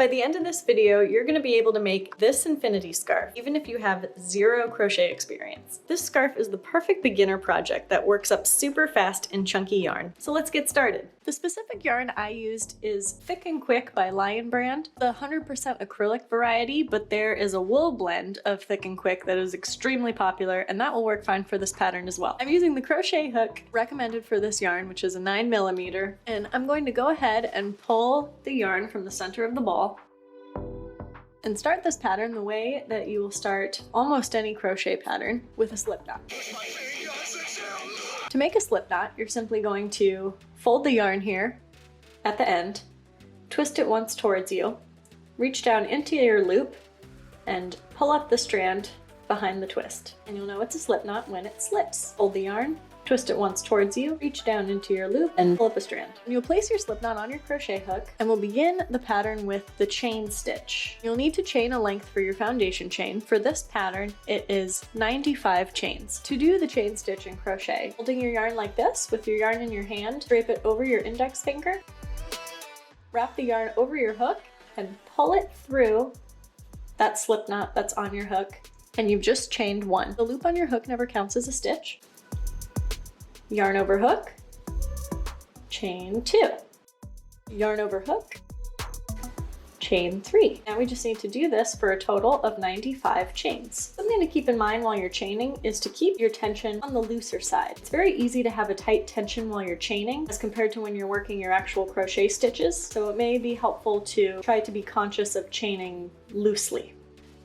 By the end of this video, you're going to be able to make this infinity scarf, even if you have zero crochet experience. This scarf is the perfect beginner project that works up super fast in chunky yarn. So let's get started. The specific yarn I used is Thick and Quick by Lion Brand, the 100% acrylic variety, but there is a wool blend of Thick and Quick that is extremely popular, and that will work fine for this pattern as well. I'm using the crochet hook recommended for this yarn, which is a 9mm, and I'm going to go ahead and pull the yarn from the center of the ball and start this pattern the way that you will start almost any crochet pattern, with a slip knot. To make a slip knot, you're simply going to fold the yarn here at the end, twist it once towards you, reach down into your loop, and pull up the strand behind the twist. And you'll know it's a slip knot when it slips. Fold the yarn, twist it once towards you, reach down into your loop, and pull up a strand. And you'll place your slip knot on your crochet hook, and we'll begin the pattern with the chain stitch. You'll need to chain a length for your foundation chain. For this pattern, it is 95 chains. To do the chain stitch in crochet, holding your yarn like this with your yarn in your hand, drape it over your index finger, wrap the yarn over your hook, and pull it through that slip knot that's on your hook, and you've just chained one. The loop on your hook never counts as a stitch. Yarn over hook, chain 2, yarn over hook, chain 3. Now we just need to do this for a total of 95 chains. Something to keep in mind while you're chaining is to keep your tension on the looser side. It's very easy to have a tight tension while you're chaining as compared to when you're working your actual crochet stitches, so it may be helpful to try to be conscious of chaining loosely.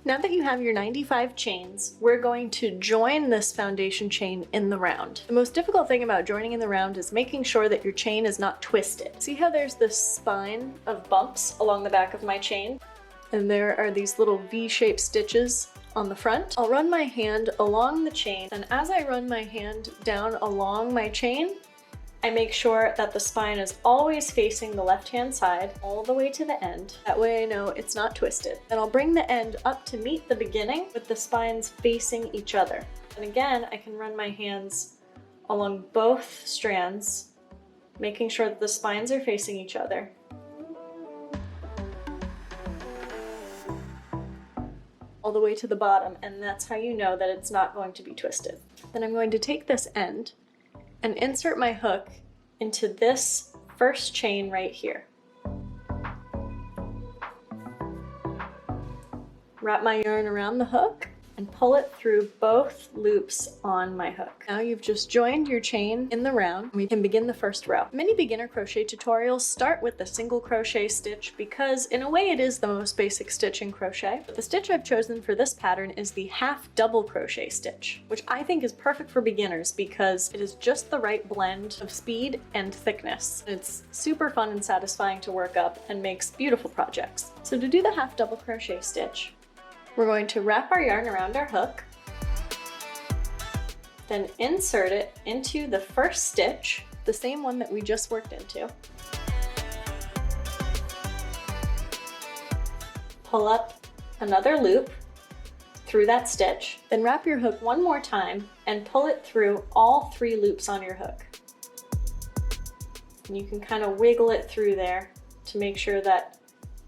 Now that you have your 95 chains, we're going to join this foundation chain in the round. The most difficult thing about joining in the round is making sure that your chain is not twisted. See how there's this spine of bumps along the back of my chain? And there are these little V-shaped stitches on the front. I'll run my hand along the chain, and as I run my hand down along my chain, I make sure that the spine is always facing the left-hand side all the way to the end. That way I know it's not twisted. Then I'll bring the end up to meet the beginning with the spines facing each other. And again, I can run my hands along both strands, making sure that the spines are facing each other. All the way to the bottom, and that's how you know that it's not going to be twisted. Then I'm going to take this end and insert my hook into this first chain right here. Wrap my yarn around the hook and pull it through both loops on my hook. Now you've just joined your chain in the round. We can begin the first row. Many beginner crochet tutorials start with the single crochet stitch because in a way it is the most basic stitch in crochet. But the stitch I've chosen for this pattern is the half double crochet stitch, which I think is perfect for beginners because it is just the right blend of speed and thickness. It's super fun and satisfying to work up and makes beautiful projects. So to do the half double crochet stitch, we're going to wrap our yarn around our hook, then insert it into the first stitch, the same one that we just worked into. Pull up another loop through that stitch, then wrap your hook one more time and pull it through all 3 loops on your hook. And you can kind of wiggle it through there to make sure that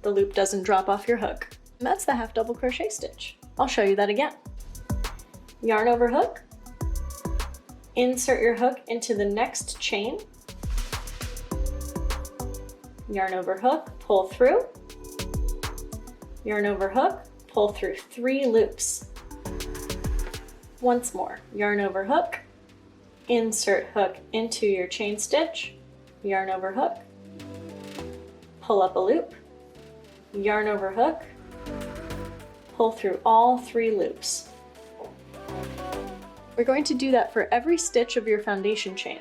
the loop doesn't drop off your hook. And that's the half double crochet stitch. I'll show you that again. Yarn over hook, insert your hook into the next chain, yarn over hook, pull through, yarn over hook, pull through 3 loops. Once more, yarn over hook, insert hook into your chain stitch, yarn over hook, pull up a loop, yarn over hook, pull through all 3 loops. We're going to do that for every stitch of your foundation chain.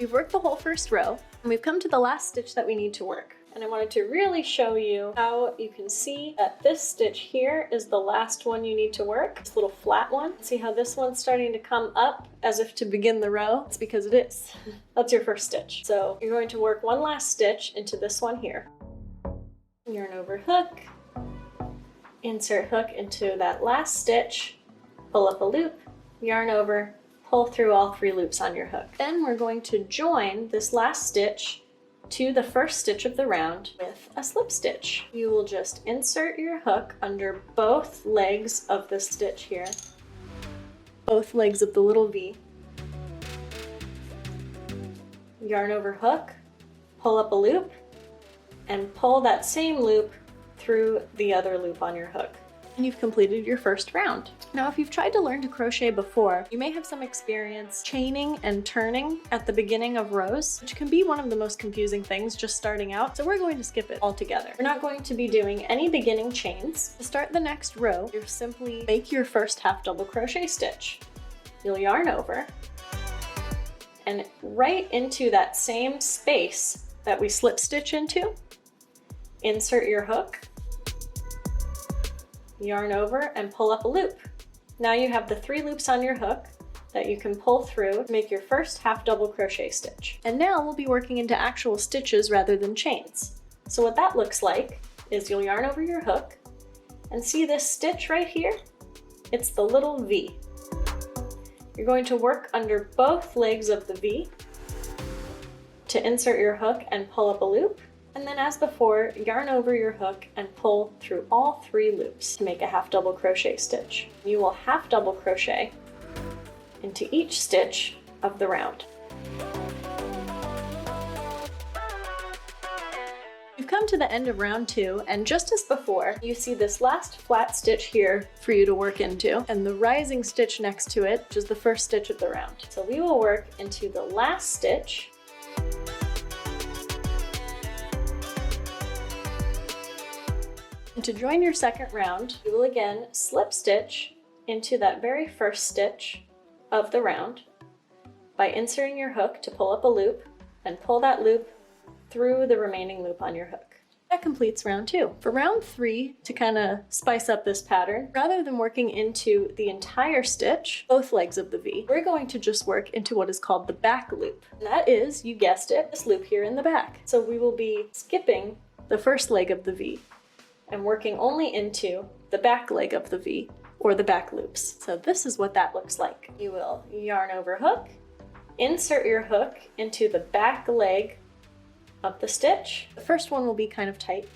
We've worked the whole first row, and we've come to the last stitch that we need to work. And I wanted to really show you how you can see that this stitch here is the last one you need to work, this little flat one. See how this one's starting to come up as if to begin the row? It's because it is. That's your first stitch. So you're going to work one last stitch into this one here. Yarn over hook, insert hook into that last stitch, pull up a loop, yarn over, pull through all 3 loops on your hook. Then we're going to join this last stitch to the first stitch of the round with a slip stitch. You will just insert your hook under both legs of this stitch here, both legs of the little V, yarn over hook, pull up a loop, and pull that same loop through the other loop on your hook. And you've completed your first round. Now, if you've tried to learn to crochet before, you may have some experience chaining and turning at the beginning of rows, which can be one of the most confusing things just starting out, so we're going to skip it altogether. We're not going to be doing any beginning chains. To start the next row, you'll simply make your first half double crochet stitch. You'll yarn over, and right into that same space that we slip stitch into, insert your hook, yarn over, and pull up a loop. Now you have the 3 loops on your hook that you can pull through to make your first half double crochet stitch. And now we'll be working into actual stitches rather than chains. So what that looks like is you'll yarn over your hook and see this stitch right here? It's the little V. You're going to work under both legs of the V to insert your hook and pull up a loop. And then as before, yarn over your hook and pull through all 3 loops to make a half double crochet stitch. You will half double crochet into each stitch of the round. You've come to the end of round 2, and just as before, you see this last flat stitch here for you to work into, and the rising stitch next to it, which is the first stitch of the round. So we will work into the last stitch, and to join your second round, you will again slip stitch into that very first stitch of the round by inserting your hook to pull up a loop and pull that loop through the remaining loop on your hook. That completes round 2. For round 3, to kind of spice up this pattern, rather than working into the entire stitch, both legs of the V, we're going to just work into what is called the back loop. And that is, you guessed it, this loop here in the back. So we will be skipping the first leg of the V and working only into the back leg of the V, or the back loops. So this is what that looks like. You will yarn over hook, insert your hook into the back leg of the stitch. The first one will be kind of tight.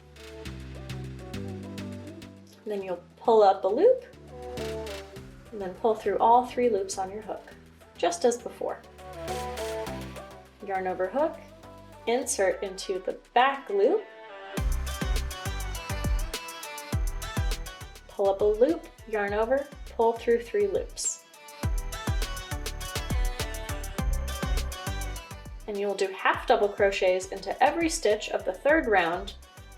Then you'll pull up a loop, and then pull through all 3 loops on your hook, just as before. Yarn over hook, insert into the back loop, pull up a loop, yarn over, pull through 3 loops. And you'll do half double crochets into every stitch of the 3rd round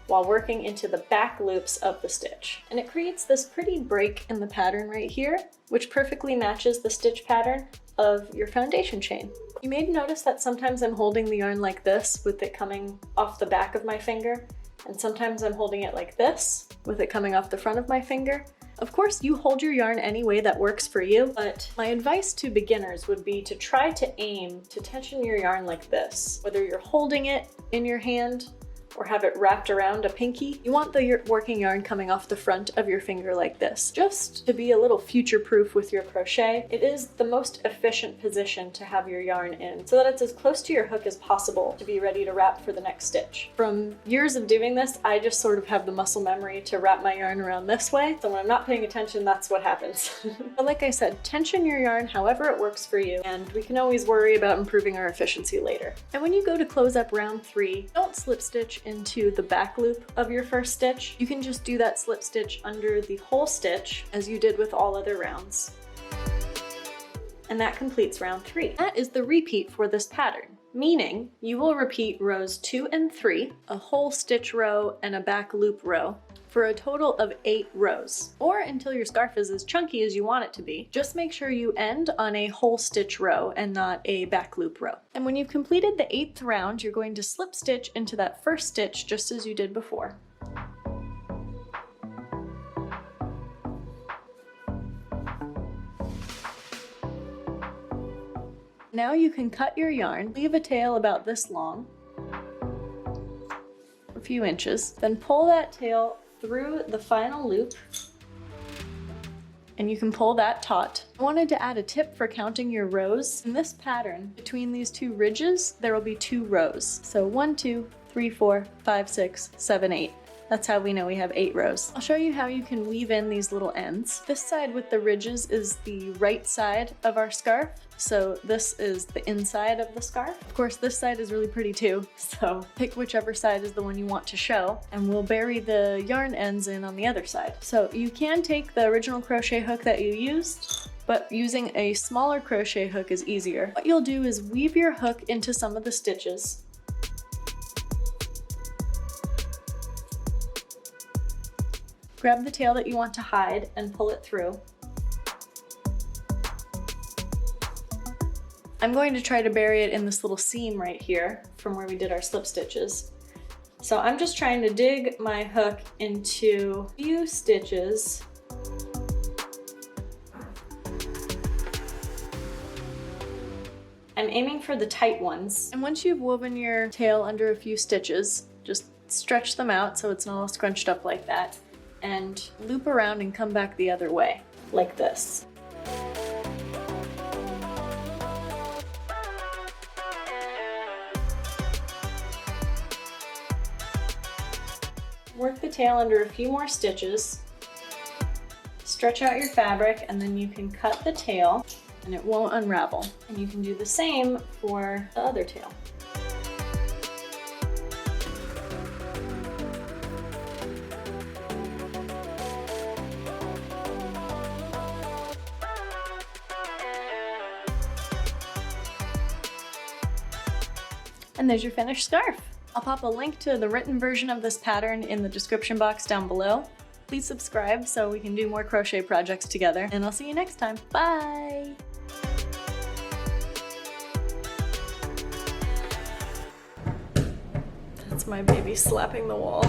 while working into the back loops of the stitch. And it creates this pretty break in the pattern right here, which perfectly matches the stitch pattern of your foundation chain. You may notice that sometimes I'm holding the yarn like this with it coming off the back of my finger, and sometimes I'm holding it like this with it coming off the front of my finger. Of course, you hold your yarn any way that works for you, but my advice to beginners would be to try to aim to tension your yarn like this. Whether you're holding it in your hand or have it wrapped around a pinky, you want the working yarn coming off the front of your finger like this, just to be a little future-proof with your crochet. It is the most efficient position to have your yarn in, so that it's as close to your hook as possible to be ready to wrap for the next stitch. From years of doing this, I just sort of have the muscle memory to wrap my yarn around this way, so when I'm not paying attention, that's what happens. But like I said, tension your yarn however it works for you, and we can always worry about improving our efficiency later. And when you go to close up round 3, don't slip stitch into the back loop of your first stitch. You can just do that slip stitch under the whole stitch as you did with all other rounds. And that completes round 3. That is the repeat for this pattern. meaning you will repeat rows 2 and 3, a whole stitch row and a back loop row, for a total of 8 rows, or until your scarf is as chunky as you want it to be. Just make sure you end on a whole stitch row and not a back loop row. And when you've completed the 8th round, you're going to slip stitch into that first stitch just as you did before. Now you can cut your yarn, leave a tail about this long, a few inches, then pull that tail through the final loop, and you can pull that taut. I wanted to add a tip for counting your rows. In this pattern, between these 2 ridges, there will be 2 rows. So 1, 2, 3, 4, 5, 6, 7, 8. That's how we know we have 8 rows. I'll show you how you can weave in these little ends. This side with the ridges is the right side of our scarf, so this is the inside of the scarf. Of course, this side is really pretty too, so pick whichever side is the one you want to show, and we'll bury the yarn ends in on the other side. So you can take the original crochet hook that you used, but using a smaller crochet hook is easier. What you'll do is weave your hook into some of the stitches. Grab the tail that you want to hide and pull it through. I'm going to try to bury it in this little seam right here from where we did our slip stitches. So I'm just trying to dig my hook into a few stitches. I'm aiming for the tight ones. And once you've woven your tail under a few stitches, just stretch them out so it's not all scrunched up like that, and loop around and come back the other way, like this. Work the tail under a few more stitches, stretch out your fabric, and then you can cut the tail and it won't unravel. And you can do the same for the other tail. And there's your finished scarf. I'll pop a link to the written version of this pattern in the description box down below. Please subscribe so we can do more crochet projects together, and I'll see you next time. Bye! That's my baby slapping the wall.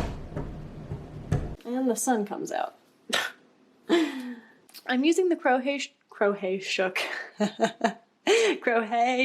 And the sun comes out. I'm using the crochet shook. Crochet